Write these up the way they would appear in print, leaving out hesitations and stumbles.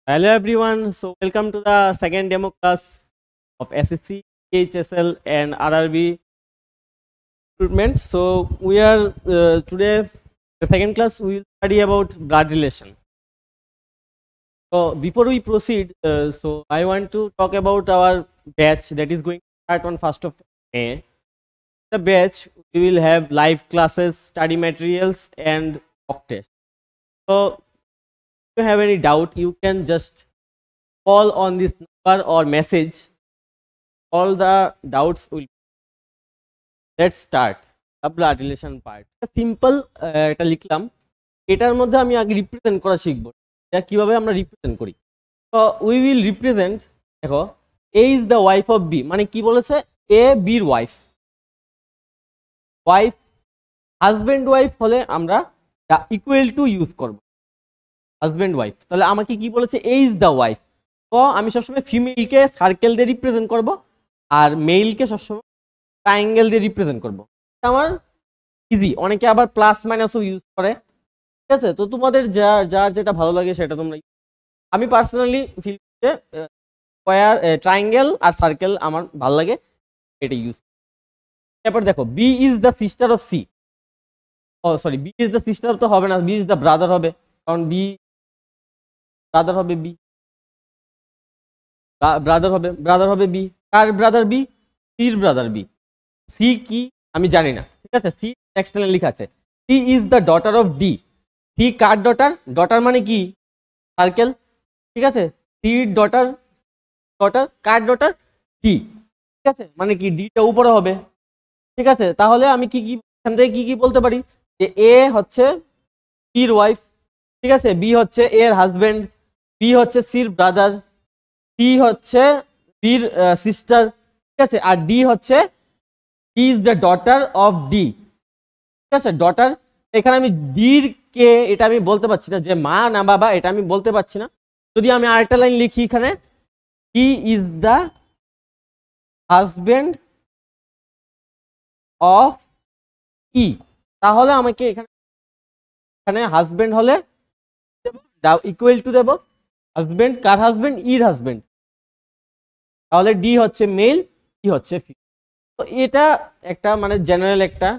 Hello everyone, so welcome to the second demo class of SSC, HSL and RRB recruitment. So we are today the second class we will study about blood relation. So before we proceed, so I want to talk about our batch that is going to start on 1st of May. The batch we will have live classes, study materials and mock test. So if you have any doubt, you can just call on this number or message. All the doubts will. Let's start the blood relation part. Simple এটা লিখলাম, এটার মধ্যে আমি আগে represent করা শিখবো এটা কিভাবে আমরা রিপ্রেজেন্ট করি। তো উই উইল রিপ্রেজেন্ট, দেখো A is the wife of B, মানে কি বলেছে এ বির ওয়াইফ। ওয়াইফ হাজব্যান্ড ওয়াইফ হলে আমরা ইকুয়াল টু ইউজ করব, হাজব্যান্ড ওয়াইফ। তাহলে আমাকে কি বলেছে এ ইজ দ্য ওয়াইফ, তো আমি সবসময় ফিমেলকে সার্কেল দিয়ে রিপ্রেজেন্ট করব আর মেইলকে সবসময় ট্রায়াঙ্গেল দিয়ে রিপ্রেজেন্ট করব। আমার ইজি, অনেকে আবার প্লাস মাইনাসও ইউজ করে, ঠিক আছে। তো তোমাদের যার যেটা ভালো লাগে সেটা তোমরা। আমি পার্সোনালি ফিল স্কয়ার, ট্রায়াঙ্গেল আর সার্কেল আমার ভালো লাগে, এটা ইউজ। তারপর দেখো B is the sister of C, ও sorry B is the sister তো হবে না, বি ইজ দ্য ব্রাদার হবে, কারণ বি ব্রাদার হবে, বি ব্রাদার হবে বি। কার ব্রাদার বি? সির ব্রাদার বি। সি কি আমি জানি না, ঠিক আছে, সি নেক্সট লাইনে লেখা আছে C is the daughter of D. C কার ডটার? ডটার মানে কি সার্কেল, ঠিক আছে। সি ডটার, কার ডটার? ডি, ঠিক আছে, মানে কি ডিটা উপরে হবে, ঠিক আছে। তাহলে আমি কি এখান থেকে কি বলতে পারি যে এ হচ্ছে সির ওয়াইফ, ঠিক আছে, বি হচ্ছে এর হাজবেন্ড, বি হচ্ছে সির ব্রাদার, সি হচ্ছে বির সিস্টার, ঠিক আছে, আর ডি হচ্ছে is the daughter of D, ঠিক আছে। ডটার এখানে আমি ডির কে এটা আমি বলতে পারছি না যে মা না বাবা, এটা আমি বলতে পারছি না। যদি আমি আরেকটা লাইন লিখি এখানে he is the husband of E, তাহলে আমাকে এখানে হাজবেন্ড হলে ইকুয়াল টু দেব হাজবেন্ড, কার হাজবেন্ড? ইর হাজবেন্ড। তাহলে ডি হচ্ছে মেল, ই হচ্ছে ফিমেল। তো এটা একটা মানে জেনারেল একটা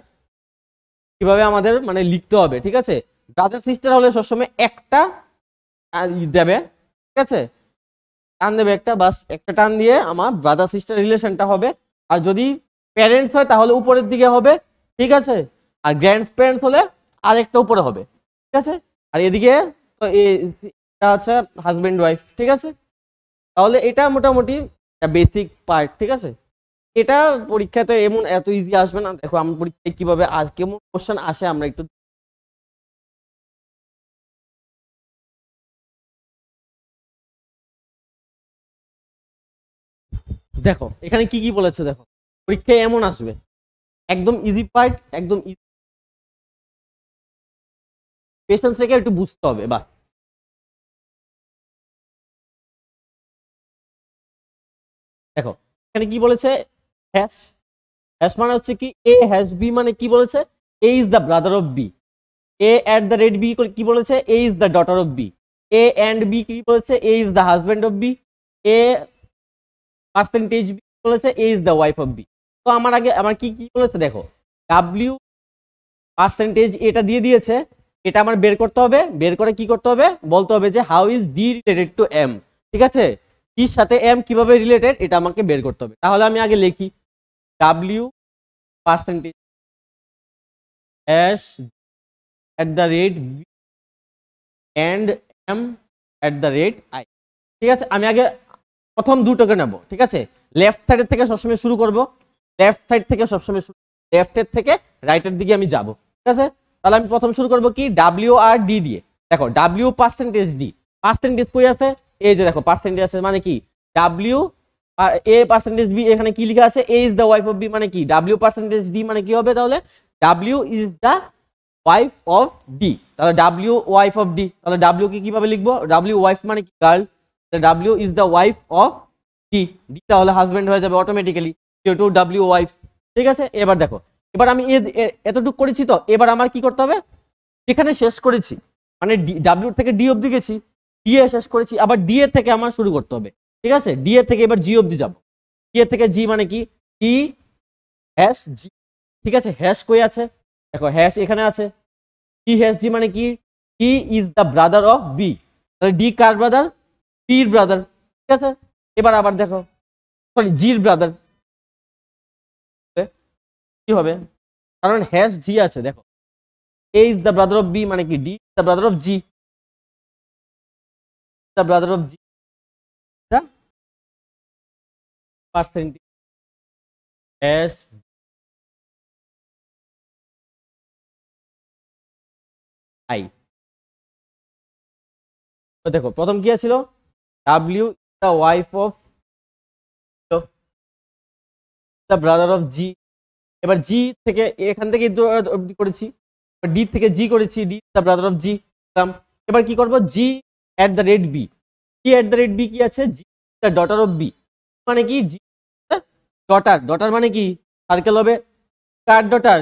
কিভাবে আমাদের মানে লিখতে হবে, ঠিক আছে। ব্রাদার সিস্টার হলে সবসময় একটা দেবে, ঠিক আছে, টান দেবে একটা, বাস একটা টান দিয়ে আমার ব্রাদার সিস্টার রিলেশনটা হবে। আর যদি প্যারেন্টস হয় তাহলে উপরের দিকে হবে, ঠিক আছে, আর গ্র্যান্ড প্যারেন্টস হলে আরেকটা উপরে হবে, ঠিক আছে। আর এদিকে তো এটা হচ্ছে হাজবেন্ড ওয়াইফ, ঠিক আছে। তাহলে এটা মোটামুটি বেসিক পার্ট, ঠিক আছে। এটা পরীক্ষাতে এমন এত ইজি আসবে না। দেখো আমার পরীক্ষায় কিভাবে কেমন কোশ্চেন আসে আমরা একটু দেখো এখানে কি বলেছে। দেখো পরীক্ষায় এমন আসবে, একদম ইজি পার্ট, একদম ইজি, পেশেন্স থেকে একটু বুঝতে হবে বাস। দেখো এখানে কি বলেছে, হ্যাশ, হ্যাশ মানে হচ্ছে কি এ হ্যাশ বি, মানে কি বলেছে A is the brother of B. A at the rate B কি বলেছে A is the daughter of B. A and B কি বলেছে A is the husband of B. A percentage B বলেছে A is the wife of B. তো আমার আগে আমার কি বলেছে, দেখো ডাব্লিউ পার্সেন্টেজ এটা দিয়ে দিয়েছে, এটা আমার বের করতে হবে। বের করে কি করতে হবে বলতে হবে যে how is D related to M, ঠিক আছে, ডির সাথে এম কিভাবে রিলেটেড এটা আমাকে বের করতে হবে। তাহলে আমি আগে লিখি W percentage S at the rate b and m at the rate i, ঠিক আছে। আমি আগে প্রথম দুটোকে নেব, ঠিক আছে। লেফট সাইডের থেকে সবসময় শুরু করব, লেফট সাইড থেকে সবসময় লেফটের থেকে রাইটের দিকে আমি যাব, ঠিক আছে। তাহলে আমি প্রথম শুরু করব কি ডাব্লিউ আর ডি দিয়ে। দেখো ডাব্লিউ পার্সেন্টেজ ডি, পার্সেন্টেজ কই আছে এই যে দেখো পার্সেন্টেজ আছে, মানে কি ডাব্লিউ এ পার্সেন্টেজ বি, এখানে কি লেখা আছে A is the wife of B, মানে কি ডাব্লিউ পার্সেন্টেজ ডি মানে কি হবে তাহলে W is the wife of D. তাহলে ডাব্লিউ ওয়াইফ অফ ডি, তাহলে ডাব্লিউ কে কিভাবে লিখবো ডাব্লিউ ওয়াইফ মানে কি girl, W is the wife of D, D তাহলে হাজবেন্ড হয়ে যাবে অটোমেটিক্যালি, যেহেতু ডাব্লিউ ওয়াইফ, ঠিক আছে। এবার দেখো এবার আমি এতটুকু করেছি, তো এবার আমার কি করতে হবে যেখানে শেষ করেছি মানে ডাব্লিউ থেকে ডি অবধি গেছি, ডি এ শেষ করেছি, আবার ডি এ থেকে আমার শুরু করতে হবে, ঠিক আছে। ডি এ থেকে এবার জি অবধি যাব। ডি এ থেকে জি মানে কি, ই হ্যাশ জি, ঠিক আছে। হ্যাশ কই আছে, দেখো হ্যাশ এখানে আছে। ই হ্যাশ জি মানে কি, E is the brother of B, তাহলে ডি কার ব্রাদার, বির ব্রাদার, ঠিক আছে। এবার আবার দেখো, সরি জির ব্রাদার কি হবে, কারণ হ্যাশ জি আছে। দেখো A is the brother of B মানে কি, D is the brother of G, the brother of G, the percentage hash I. দেখো প্রথম কি ছিল, W the wife of the brother of G. এবার জি থেকে এখান থেকে অবধি করেছি, ডি থেকে জি করেছি, D the brother of G. এবার কি করব, G at the rate B, G at the rate B কি আছে, G the daughter of B মানে কি, জি ডটার, ডটার মানে কি সার্কেল হবে, কার ডটার,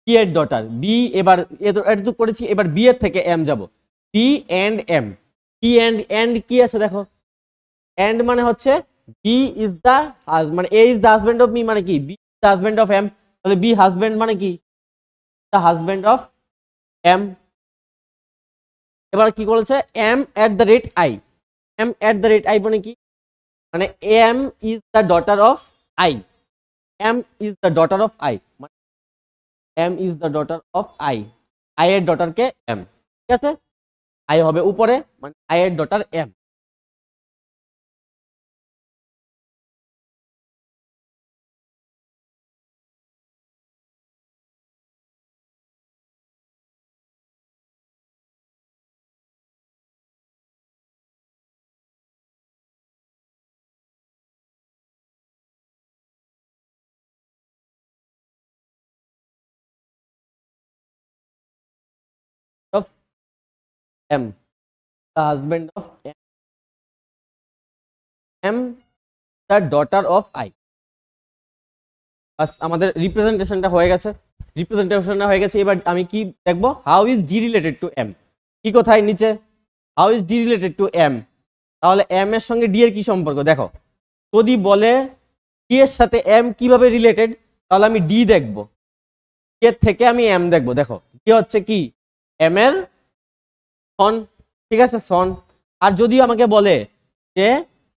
বি এর ডটার, বি। এবার এতটুকু করেছি, এবার বি এর থেকে এম যাব, B and M, B and কি আছে দেখো, এন্ড মানে হচ্ছে বি ইজ দ্য, মানে A is the husband of me মানে কি, B the husband of M, তাহলে বি হাজব্যান্ড মানে কি, দ্য হাজব্যান্ড অফ এম। এবার কি বলেছে, M at the rate I, M at the rate I মানে কি, মানে M is the daughter of I, M is the daughter of I, মানে M is the daughter of I, I এর ডটারকে M, ঠিক আছে। আই হবে উপরে, মানে আই এর daughter M. Of M, the husband of M, the daughter of I. বাস আমাদের রিপ্রেজেন্টেশনটা হয়ে গেছে, রিপ্রেজেন্টেশনটা হয়ে গেছে। এবার আমি কি দেখবো, how is D related to M, কি কোথায় নিচে, how is D related to M, তাহলে এম এর সঙ্গে ডি এর কি সম্পর্ক, দেখো যদি বলে ডি এর সাথে এম কিভাবে রিলেটেড, তাহলে আমি ডি দেখবো, ডি এর থেকে আমি এম দেখবো। দেখো ডি হচ্ছে কি, এম এর সন, ঠিক আছে সন। আর যদি আমাকে বলে যে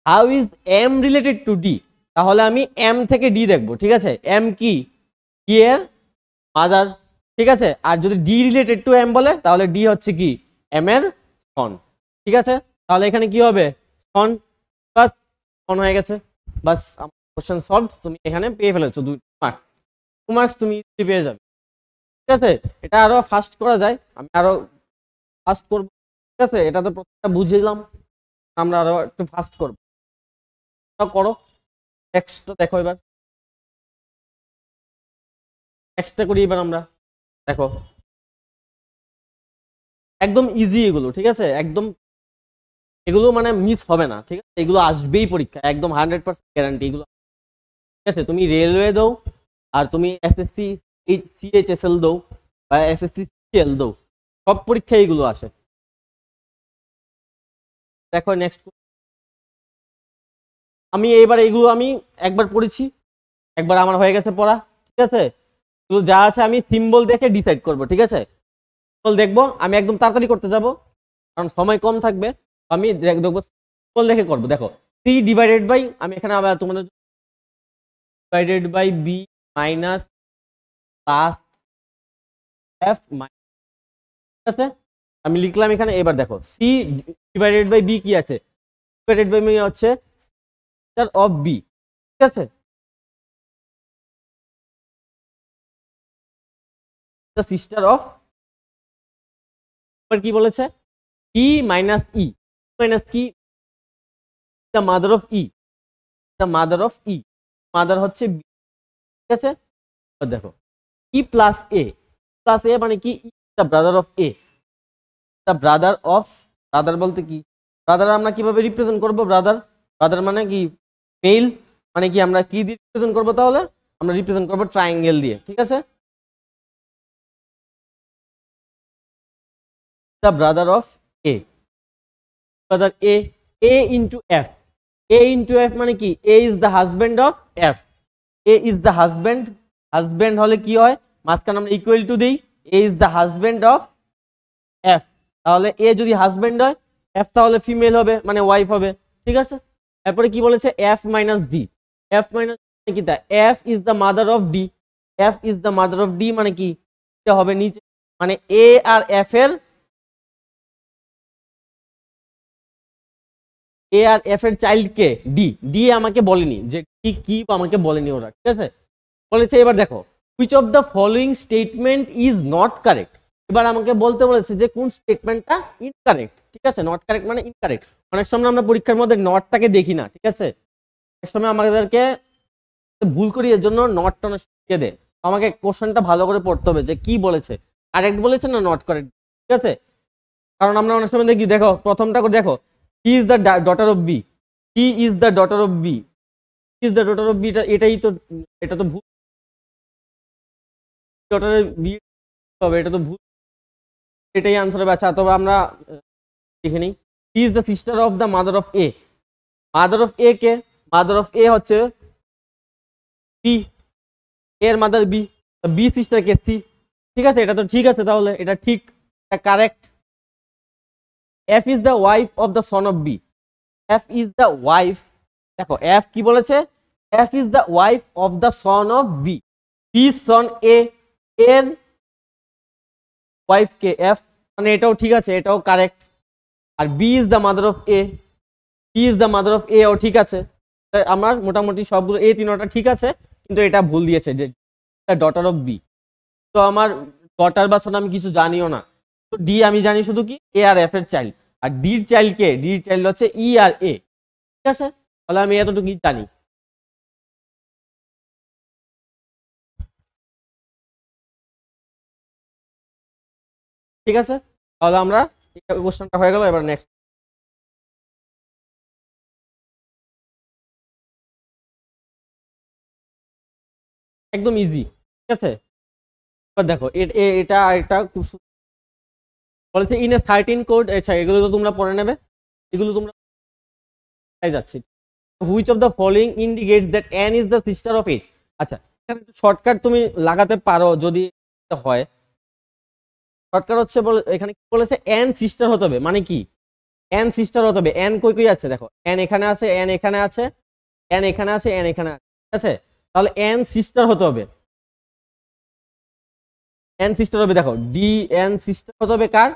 how is M related to D, তাহলে আমি এম থেকে ডি দেখবো, ঠিক আছে। এম কি, ডি এর মাদার, ঠিক আছে। আর যদি ডি রিলেটেড টু এম বলে, তাহলে ডি হচ্ছে কি, এম এর সন, ঠিক আছে। তাহলে এখানে কি হবে, সন, বাস সন হয়ে গেছে। বাস আমার কোশ্চেন সলভ, তুমি এখানে পেয়ে ফেলেছো 2 মার্কস, 2 মার্কস তুমি পেয়ে যাবে, ঠিক আছে। এটা আরো ফাস্ট করা যায়, আমি আরো ফাস্ট করবো, ঠিক আছে। এটা তো প্রথমটা বুঝলাম, আমরা আরো একটু ফাস্ট করবো, করো। নেক্সট দেখো, এবার নেক্সটটা করি এবার আমরা। দেখো একদম ইজি এগুলো, ঠিক আছে, একদম এগুলো মানে মিস হবে না, ঠিক আছে। এগুলো আসবেই পরীক্ষা, একদম 100% গ্যারান্টি এগুলো, ঠিক আছে। তুমি রেলওয়ে দাও, আর তুমি এসএসসি সিএইচএসএল দাও, বা এসএসসি সিএল দাও, সব পরীক্ষায় এগুলো আসে। দেখো নেক্সট, আমি এইবার এগুলো আমি একবার পড়েছি, একবার আমার হয়ে গেছে পড়া, ঠিক আছে। এগুলো যা আছে আমি সিম্বল দেখে ডিসাইড করব, ঠিক আছে। সিম্বল দেখবো, আমি একদম তাড়াতাড়ি করতে যাব কারণ সময় কম থাকবে, আমি দেখবো সিম্বল দেখে করবো। দেখো সি ডিভাইডেড বাই, আমি এখানে আবার তোমাদের divided by B minus plus F, ঠিক আছে আমি লিখলাম এখানে। এবার দেখো সি ডিভাইডেড বাই বি কি আছে, ডিভাইডেড বাই বি হচ্ছে অফ বি, ঠিক আছে। দ্য সিস্টার অফ, কি বলেছে, ই মাইনাস ই মাইনাস কি, the mother of E, the mother of E, mother হচ্ছে বি, ঠিক আছে। দেখো ই প্লাস এ, প্লাস এ মানে কি, the brother of A, the brother of, brother বলতে কি, ব্রাদার আমরা কিভাবে রিপ্রেজেন্ট করব, ব্রাদার, ব্রাদার মানে কি মেল, মানে কি আমরা কি দিয়ে রিপ্রেজেন্ট করবো, তাহলে আমরা রিপ্রেজেন্ট করবো ট্রায়াঙ্গেল দিয়ে, ঠিক আছে। The brother of A, brother A into F. A into F মানে কি? A is the husband of F. A is the husband হলে কি হয়, মাঝখানে আমরা ইকুয়াল টু দেই, A is the husband of F, তাহলে A যদি হাজবেন্ড হয়, F তাহলে ফিমেল হবে, মানে ওয়াইফ হবে, ঠিক আছে। তারপরে কি বলেছে, F minus D, F minus কি, তা F is the mother of D, F is the mother of D মানে কি, এটা হবে নিচে, মানে A আর F এর চাইল্ড কে ডি আমাকে বলেনি যে কি আমাকে বলেনি ওরা, ঠিক আছে। বলেছে এবার দেখো, which of the following statement is not correct, এবার আমাকে বলতে বলেছে যে কোন স্টেটমেন্টটা ইনকারেক্ট, ঠিক আছে। নট কারেক্ট মানে ইনকারেক্ট, অনেক সময় আমরা পরীক্ষার মধ্যে নটটাকে দেখি না, ঠিক আছে। অনেক সময় আমাদেরকে ভুল করি, এর জন্য নটটা শিখিয়ে দেয়, আমাকে কোশ্চেনটা ভালো করে পড়তে হবে যে কি বলেছে, কারেক্ট বলেছে না নট কারেক্ট, ঠিক আছে। কারণ আমরা অনেক সময় দেখি, দেখো প্রথমটা করে দেখো, he is the daughter of B, he is the daughter of B, is the daughter of B, এটাই তো, এটা তো ভুল, ডটারের বি হবে, এটা তো ভুল, এটাই আনসার হবে। আচ্ছা, তবে আমরা দেখে নিই, he is the sister of the mother of A, mother of A কে, মাদার অফ এ হচ্ছে বি, এর মাদার বি, বি সিস্টার কে সি, ঠিক আছে, এটা তো ঠিক আছে, তাহলে এটা ঠিক, এটা correct. F is the wife of the son of B, F is the wife, দেখো F কি বলেছে, F is the wife of the son of B, B son A, এর ওয়াইফ কে F, মানে এটাও ঠিক আছে, এটাও কারেক্ট। আর B is the mother of A, B is the mother of A ও ঠিক আছে। আমার মোটামুটি সবগুলো এই তিনটা ঠিক আছে, কিন্তু এটা ভুল দিয়েছে যে ডটার অফ বি, তো আমার ডটার বা সন আমি কিছু জানিও না, তো ডি আমি জানি শুধু কি এ আর এফ এর চাইল্ড, আর ডির চাইল্ড কে, ডির চাইল্ড হচ্ছে ই আর এ, ঠিক আছে, তাহলে আমি এতটুকুই জানি। ঠিক আছে, তাহলে আমরা কোশ্চেনটা হয়ে গেল, এবার নেক্সট। একদম ইজি, ঠিক আছে। এবার দেখো এটা এটা খুব বলেছে ইন এ সার্টিন কোড, আচ্ছা এগুলো তো তোমরা পড়ে নেবে, এগুলো তোমরা যাচ্ছি। Which of the following indicates that N is the sister of H, আচ্ছা এখানে শর্টকাট তুমি লাগাতে পারো যদি হয়, শর্টকাট হচ্ছে এখানে কি বলেছে, এন সিস্টার হতে হবে, মানে কি এন সিস্টার হতে হবে, এন কই কই আছে দেখো, এন এখানে আছে, এন এখানে আছে, এন এখানে আছে, এন এখানে আছে, ঠিক আছে, তাহলে এন সিস্টার হতে হবে, এন সিস্টার হবে, দেখো ডি এন সিস্টার হতে হবে কার,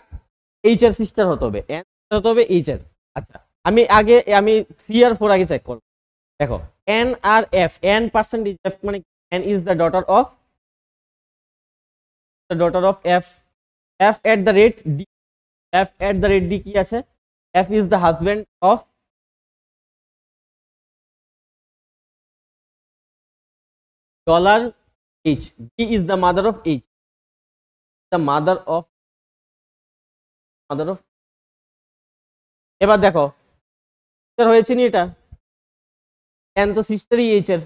এইচ এর সিস্টার হতে হবে, এন হতে হবে এইচ এর। আচ্ছা আমি 3 আর 4 আগে চেক করব, দেখো এন আর এফ, এন পার্সেন্টেজ এফ মানে N is the daughter of F, F at the rate D, F at the rate D কি আছে, F is the husband of dollar H, D is the mother of H, the mother of এবার দেখো হয়েছে নি, এটা N তো সিস্টারই H এর,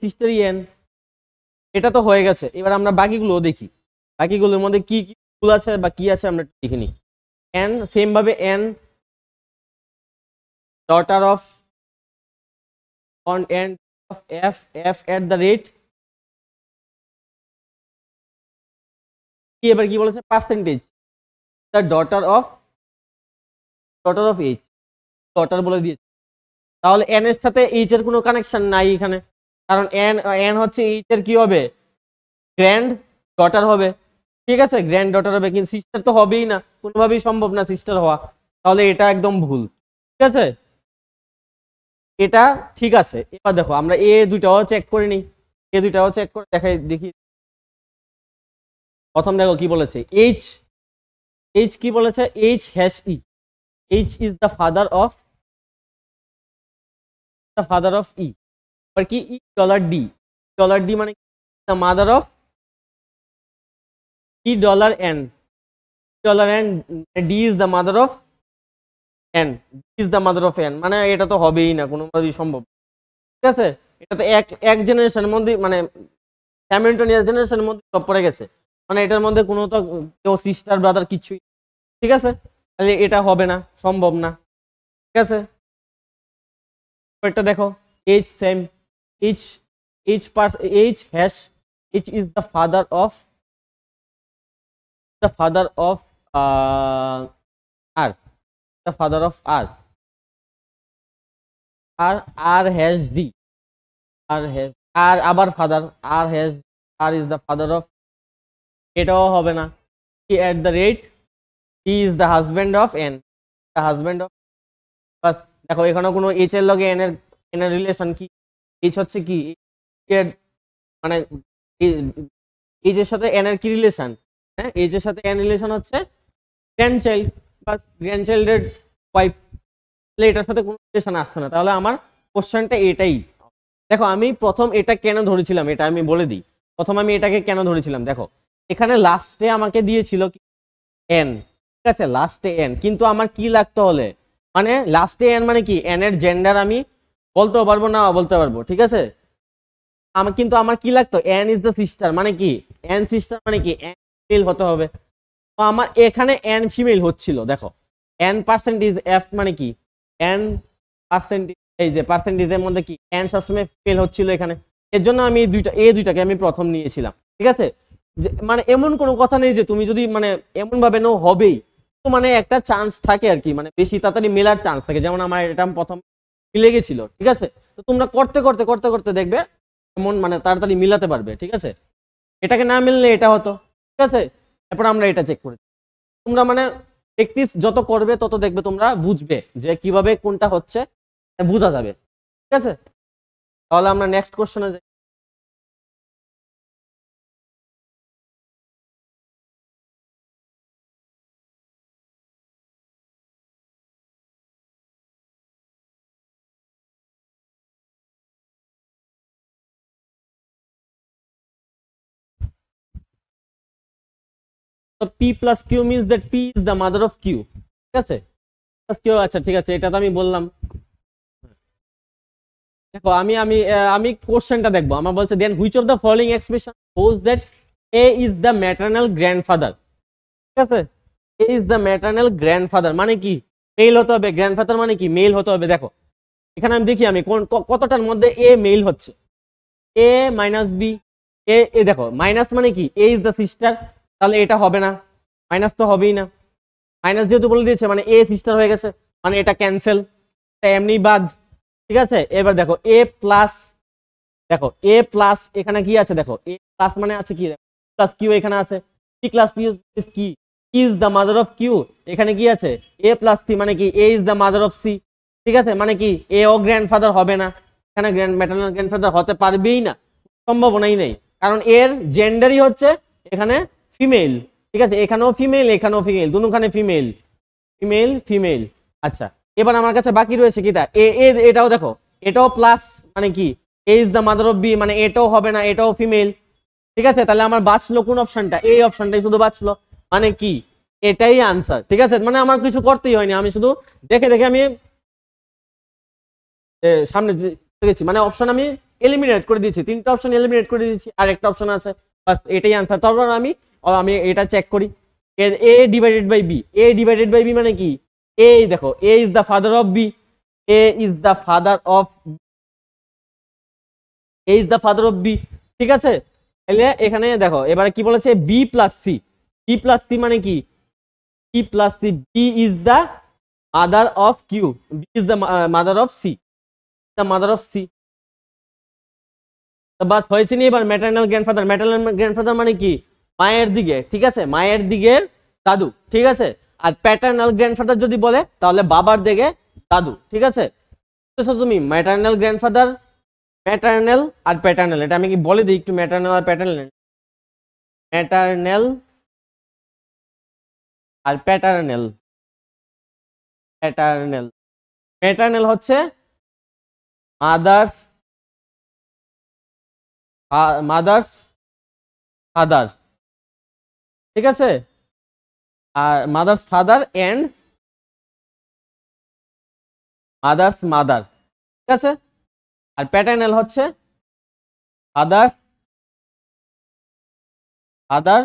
সিস্টারই N, এটা তো হয়ে গেছে। এবার আমরা বাকিগুলো দেখি, বাকিগুলোর মধ্যে কি কি ভুল আছে বা কি আছে আমরা দেখে নিই। এন সেম ভাবে N daughter of on end of F, F at the rate, এবার কি বলেছে percentage the daughter of H, daughter বলে দিয়েছে, তাহলে এন এর সাথে এইচ এর কোনো কানেকশন নাই এখানে, কারণ এন হচ্ছে এইচ এর কি হবে, গ্র্যান্ড ডটার হবে, ঠিক আছে, গ্র্যান্ড ডটার হবে, কিন্তু সিস্টার তো হবেই না, কোনোভাবেই সম্ভব না সিস্টার হওয়া, তাহলে এটা একদম ভুল, ঠিক আছে, এটা ঠিক আছে। এবার দেখো আমরা এ দুইটাও চেক করে নিই, এ দুইটাও চেক করে দেখাই দেখি। প্রথম দেখো কি বলেছে, এইচ, এইচ কি বলেছে, H hash E, H is the father of E, আর কি E dollar D, dollar D মানে the mother of E dollar N, D is the mother of N, is the mother of N, মানে এটা তো হবেই না, কোনোভাবেই সম্ভব, ঠিক আছে, এটা তো এক জেনারেশনের মধ্যে, মানে হ্যামিল্টনিয়াস জেনারেশনের মধ্যে সব পড়ে গেছে, মানে এটার মধ্যে কোনো তো কেউ সিস্টার ব্রাদার কিছুই, ঠিক আছে। তাহলে এটা হবে না, সম্ভব না। ঠিক আছে, এটা দেখো H same, H H H hash H is the father of R, the father of R, R has D, R আবার father, R is the father of, এটাও হবে না। he at the rate, he is the husband of N, the husband of, বাস দেখো এখানে কোনো H এর লগে N এর রিলেশন কি, H হচ্ছে কি এর মানে H এর সাথে N এর কি রিলেশন, হ্যাঁ H এর সাথে N রিলেশন হচ্ছে গ্র্যান্ডচাইল্ড, বাস গ্র্যান্ডচাইল্ডের ওয়াইফ, এটার সাথে কোনো রিলেশন আসছে না, তাহলে আমার কোশ্চেনটা এটাই। দেখো আমি প্রথম এটা কেন ধরেছিলাম এটা আমি বলে দিই, প্রথম আমি এটাকে কেন ধরেছিলাম, দেখো এখানে লাস্টে আমাকে দিয়েছিল কি এন, ঠিক আছে লাস্টে এন, কিন্তু আমার কি লাগতো হলে মানে লাস্টে এন মানে কি এন এর জেন্ডার আমি বলতেও পারবো না বলতে পারবো, ঠিক আছে আমার কিন্তু আমার কি লাগতো এন ইজ দ্য সিস্টার, মানে কি এন সিস্টার মানে কি এন ফিমেল হতে হবে, তো আমার এখানে এন ফিমেল হচ্ছিল, দেখো এন পার্সেন্টেজ এফ মানে কি এন পার্সেন্টেজ, এই যে পার্সেন্টেজের মধ্যে কি এন সবসময় ফেল হচ্ছিল এখানে, এর জন্য আমি এই দুইটাকে আমি প্রথম নিয়েছিলাম, ঠিক আছে মানে এমন কোনো কথা নেই যে তুমি যদি মানে এমন ভাবে নো হবেই, তো মানে একটা চান্স থাকে আর কি, মানে বেশি তাড়াতাড়ি মেলার চান্স থাকে, যেমন আমার এটা প্রথম মিলে গেছিল, ঠিক আছে তো তোমরা করতে করতে করতে করতে দেখবে এমন মানে তাড়াতাড়ি মিলাতে পারবে, ঠিক আছে এটাকে না মিললে এটা হতো, ঠিক আছে এরপর আমরা এটা চেক করি, তোমরা মানে প্র্যাকটিস যত করবে তত দেখবে তোমরা বুঝবে যে কিভাবে কোনটা হচ্ছে বোঝা যাবে, ঠিক আছে তাহলে আমরা নেক্সট কোশ্চেনে যাই। তো p plus q means that p is the mother of q, ঠিক আছে plus q, আচ্ছা ঠিক আছে এটা তো আমি বললাম। দেখো আমি আমি আমি কোশ্চেনটা দেখবো, আমার বলছে then which of the following expression shows that A is the maternal grandfather, ঠিক আছে A is the maternal grandfather মানে কি মেল হতে হবে, গ্র্যান্ডফাদার মানে কি মেল হতে হবে, দেখো এখানে আমি দেখি আমি কোন কতটার মধ্যে এ মেল হচ্ছে, এ মাইনাস বি, এ দেখো মাইনাস মানে কি এ ইজ দ্য সিস্টার, তাহলে এটা হবে না, মাইনাস তো হবেই না, মাইনাস যেহেতু বলে দিয়েছে মানে এ সিস্টার হয়ে গেছে, মানে এটা ক্যান্সেল, এমনি বাদ, ঠিক আছে এবার দেখো এ প্লাস, দেখো এ প্লাস এখানে কি আছে, দেখো এ প্লাস মানে আছে কি প্লাস কিউ এখানে আছে, পি প্লাস পি ইজ কি is the mother of Q, এখানে কি আছে এ প্লাস সি মানে কি A is the mother of C, ঠিক আছে মানে কি এ ও গ্র্যান্ডফাদার হবে না, এখানে ম্যাটারনাল গ্র্যান্ডফাদার হতে পারবেই না, সম্ভাবনাই নেই, কারণ এর জেন্ডারই হচ্ছে এখানে ফিমেল, ঠিক আছে এখানেও ফিমেল এখানেও ফিমেল, দুখানে ফিমেল ফিমেল ফিমেল। আচ্ছা এবার আমার কাছে বাকি রয়েছে কি তা এটাও দেখো এটাও প্লাস মানে কি A is the mother of B, মানে এটাও হবে না এটাও ফিমেল, ঠিক আছে তাহলে আমার বাঁচলো কোন অপশনটা, এই অপশনটাই শুধু বাঁচলো, মানে কি এটাই আনসার, ঠিক আছে মানে আমার কিছু করতেই হয়নি, আমি শুধু দেখে দেখে আমি সামনে গেছি, মানে অপশন আমি এলিমিনেট করে দিয়েছি, তিনটা অপশন এলিমিনেট করে দিয়েছি আর একটা অপশন আছে, বাস এটাই আনসার। তারপর আমি আমি এটা চেক করি A divided by B, A divided by B মানে কি এ দেখো A is the father of B, A is the father of, A is the father of B, ঠিক আছে তাহলে এখানে দেখো এবারে কি বলেছে B plus C, B plus C মানে কি B plus C, B is the mother of Q, B is the mother of C, the mother of C, বাস হয়েছে নি। এবার ম্যাটারনাল গ্র্যান্ডফাদার, ম্যাটারনাল গ্র্যান্ডফাদার মানে কি মায়ের দিকে, ঠিক আছে মায়ের দিকের দাদু, ঠিক আছে আর প্যাটার্নাল গ্র্যান্ডফাদার যদি বলে তাহলে বাবার দিকে দাদু, ঠিক আছে তুমি ম্যাটারনাল গ্র্যান্ডফাদার, ম্যাটারনাল আর প্যাটার্নাল, এটা আমি কি বলে দিই একটু ম্যাটারনাল আর প্যাটার্নাল, ম্যাটারনাল আর প্যাটার্নাল, প্যাটার্নাল ম্যাটারনাল হচ্ছে মাদার্স মাদার্স ফাদার, ঠিক আছে আর mother's father and mother's mother, ঠিক আছে আর প্যাটার্নাল হচ্ছে ফাদার ফাদার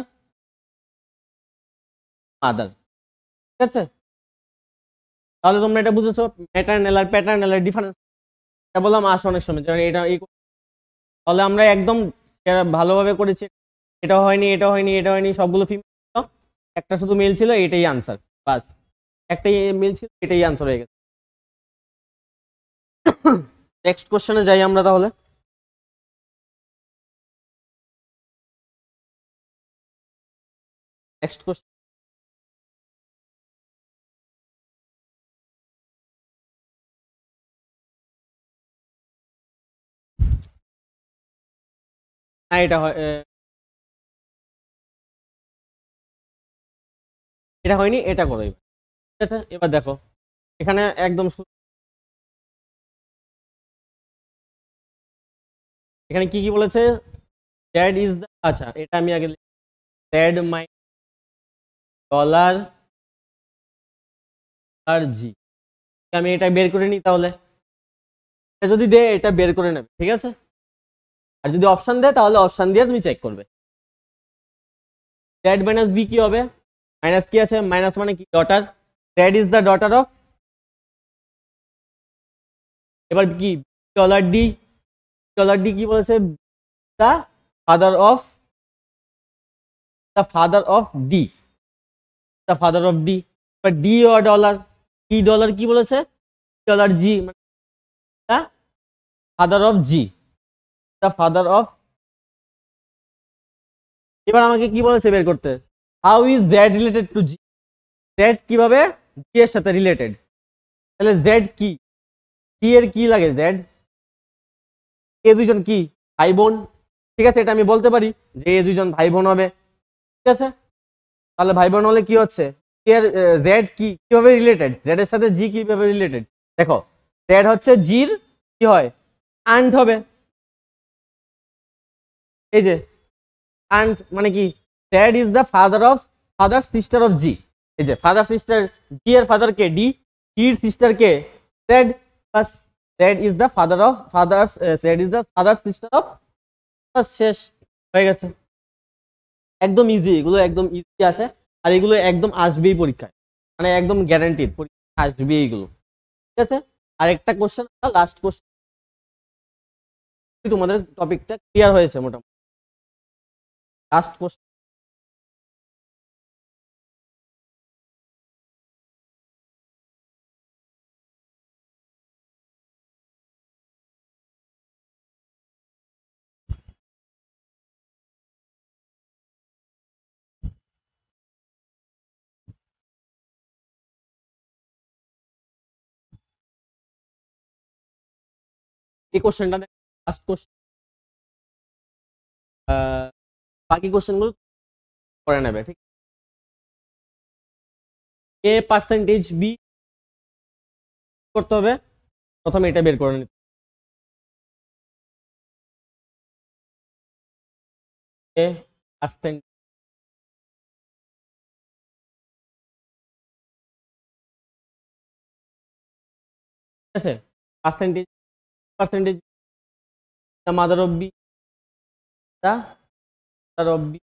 মাদার, ঠিক আছে তাহলে তোমরা এটা বুঝেছো ম্যাটারনাল আর প্যাটারনাল ডিফারেন্স। এটা বললাম আসে অনেক সময়, এটা তাহলে আমরা একদম ভালোভাবে করেছি। এটা হয়নি, এটা হয়নি, এটা হয়নি, সবগুলো ফিমেল, একটা শুধু মেল ছিল, এটাই আনসার। বাস একটাই মেল ছিল, এটাই আনসার হয়ে গেছে। নেক্সট কোশ্চেনে যাই আমরা তাহলে। নেক্সট কোশ্চেন, হ্যাঁ এটা হয়, এটা হয়নি, এটা করো এবার। ঠিক আছে, এবার দেখো এখানে একদম এখানে কি কি বলেছে, দ্যাট ইজ দ্য, আচ্ছা এটা আমি আগে দ্যাট মাই ডলার আর জি, আমি এটা বের করে নিই তাহলে। এটা যদি দে এটা বের করে নেবে, ঠিক আছে। আর যদি অপশন দেয় তাহলে অপশন দিয়ে তুমি চেক করবে। দ্যাট মাইনাস বি কি হবে, মাইনাস কি আছে, মাইনাস মানে কি daughter, that is the daughter of, এবার কি ডলার ডি, ডলার ডি কি বলেছে, the father of, the father of D, the father of D. এবার ডি ও ডলার, ডি ডলার কি বলেছে, ডলার জি মানে the father of G, the father of. এবার আমাকে কি বলেছে বের করতে, how is that related to G, that কিভাবে জি এর সাথে রিলেটেড। তাহলে জেড কি, জি এর কি লাগে জেড, এ দুজন কি ভাই বোন, ঠিক আছে। এটা আমি বলতে পারি যে এ দুজন ভাই বোন হবে, ঠিক আছে। তাহলে ভাই বোন হলে কি হচ্ছে, এর জেড কি কিভাবে রিলেটেড, জেড এর সাথে জি কিভাবে রিলেটেড, দেখো জেড হচ্ছে জির কি হয়, আন্ট হবে, এই যে আন্ট মানে কি, Z is the father of, father sister of G, এই যে ফাদার সিস্টার, জি এর ফাদার কে ডি, ডির সিস্টার কে জেড, বাস Z is the father of father, Z is the father sister of, বাস শেষ হয়ে গেছে। একদম ইজি, এগুলো একদম ইজি আসে, আর এগুলো একদম আসবেই পরীক্ষায়, মানে একদম গ্যারান্টিড পরীক্ষা আসবে এইগুলো, ঠিক আছে। আর একটা কোশ্চেন, লাস্ট কোশ্চেন, তোমাদের টপিকটা ক্লিয়ার হয়েছে মোটামুটি। লাস্ট কোশ্চেন, এই কোশ্চেনটা লাস্ট কোশ্চেন, বাকি কোশ্চেনগুলো করে নেবে, ঠিক। এ পার্সেন্টেজ বি করতে হবে, প্রথমে এটা বের করে নিতে, এ পার্সেন্ট, ঠিক আছে, percentage, percentage the mother of B, the mother of B,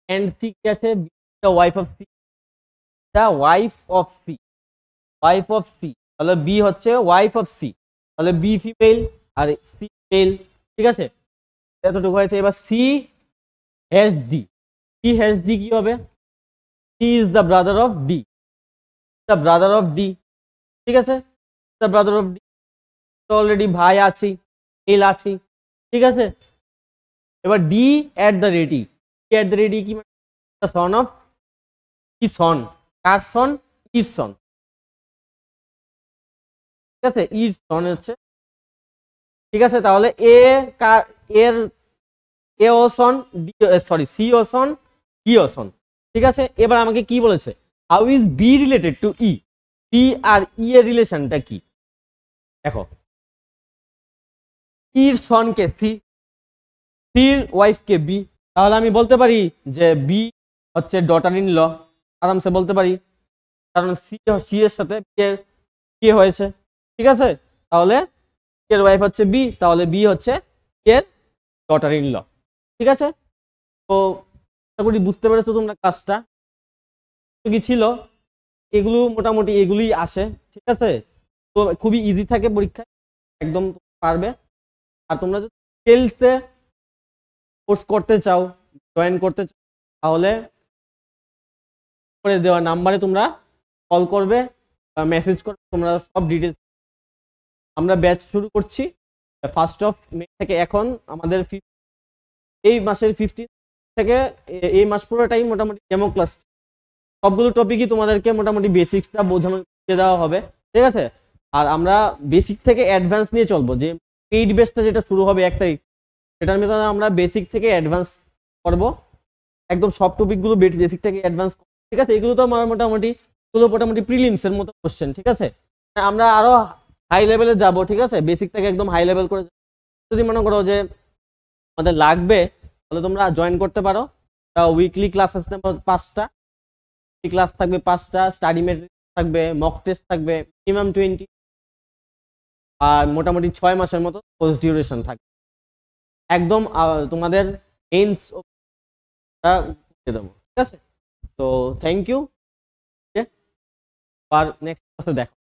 and C কি আছে, the wife of C, the wife of C, wife of C, তাহলে বি হচ্ছে ওয়াইফ অফ সি, তাহলে বি ফিমেল আর সি মেল, ঠিক আছে। এতটুকু হয়েছে। এবার C hash D, C hash D কি হবে, C is the brother of D, the brother of D, ঠিক আছে, দ্য ব্রাদার অফ ডি, তো অলরেডি ভাই আছি, মেল আছি, ঠিক আছে। এবার D at the ready, D at the ready কি মানে দ্য সন অফ, কি সন, কার সন, ইর সন, ঠিক আছে, ইর সন হচ্ছে, ঠিক আছে। তাহলে এ এর A O son, D sorry C O son, E O son, ঠিক আছে। এবার আমাকে কি বলেছে, how is B related to E, B আর ই এর রিলেশনটা কি, দেখো ইর সন কে সি, সির ওয়াইফ কে বি, তাহলে আমি বলতে পারি যে বি হচ্ছে ডটার ইন ল, আরামসে বলতে পারি, কারণ সি এর সাথে কে হয়েছে, ঠিক আছে। তাহলে এর ওয়াইফ হচ্ছে বি, তাহলে বি হচ্ছে এর ডটার ইন ল, ঠিক আছে। তো আশা করি বুঝতে পেরেছো তোমরা কাজটা। কি ছিল এগুলো মোটামুটি এগুলোই আসে, ঠিক আছে। তো খুবই ইজি থাকে পরীক্ষায়, একদম পারবে। আর তোমরা যদি সেলসে কোর্স করতে চাও, জয়েন করতে চাও, তাহলে করে দেওয়া নাম্বারে তোমরা কল করবে বা মেসেজ করবে, তোমরা সব ডিটেলস। আমরা ব্যাচ শুরু করছি 1 মে থেকে। এখন আমাদের এই মাসের 15 থেকে এই মাস পুরোটাই মোটামুটি ডেমো ক্লাস, সবগুলো টপিকই তোমাদেরকে মোটামুটি বেসিকটা বোঝানো দেওয়া হবে, ঠিক আছে। আর আমরা বেসিক থেকে অ্যাডভান্স নিয়ে চলবো, যে পেইড বেসটা যেটা শুরু হবে 1 তারিখ, সেটার ভিতরে আমরা বেসিক থেকে অ্যাডভান্স করব, একদম সব টপিকগুলো বেসিক থেকে অ্যাডভান্স, ঠিক আছে। এগুলো তো আমার মোটামুটি প্রিলিমসের মতো কোশ্চেন, ঠিক আছে। আমরা আরো হাই লেভেলে যাব, ঠিক আছে, বেসিক থেকে একদম হাই লেভেল করে। যদি মনে করো যে আমাদের লাগবে, তাহলে তোমরা জয়েন করতে পারো। উইকলি ক্লাস আসতে 5টা ক্লাস থাকবে, 5টা স্টাডি মেটেরিয়াল থাকবে, মক টেস্ট থাকবে মিনিমাম 20, আর মোটামুটি 6 মাসের মতো কোর্স ডিউরেশন থাকবে। একদম তোমাদের এন্ডস দেবো, ঠিক আছে। তো থ্যাংক ইউ, আর নেক্সট ক্লাসে দেখো।